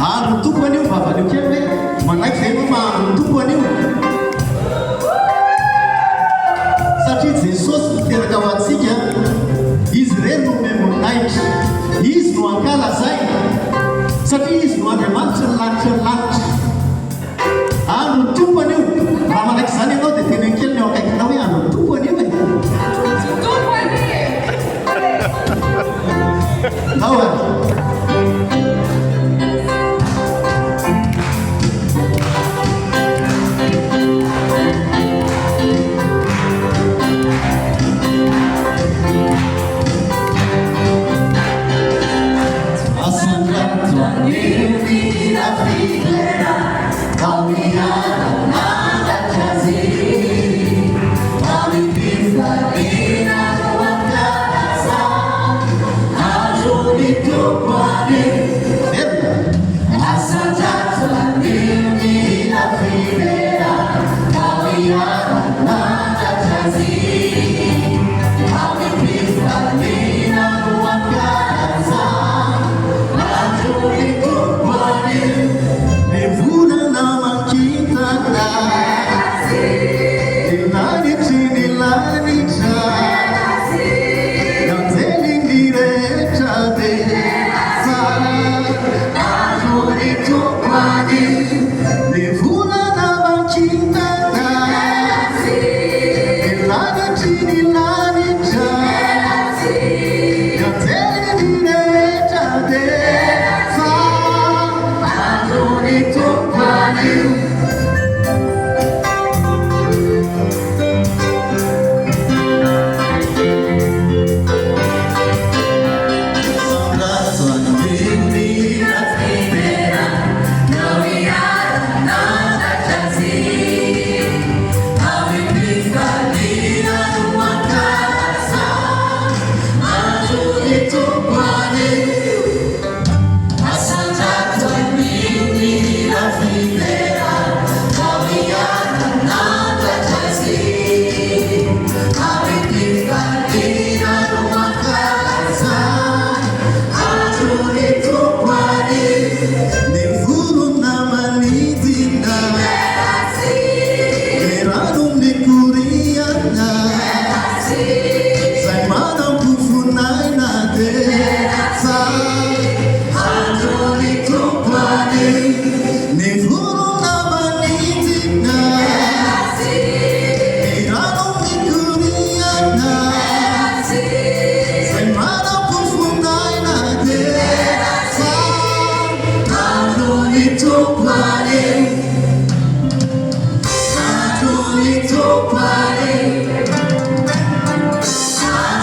Andro tompo anio vavanio kely hoe manaiky zay moa mahandro tompo anio satria Jesosy niteraka ho antsika izy reny no memonaitra izy no ankala zay satria izy no Andriamanitra ny lanitra ny lanitra andro ny tompo anio raha manaiky zany ianao dia tena kely ny ao akaikinao hoe andro ny tompo anio ao a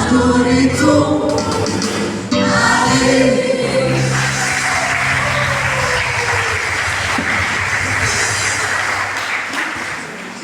Story to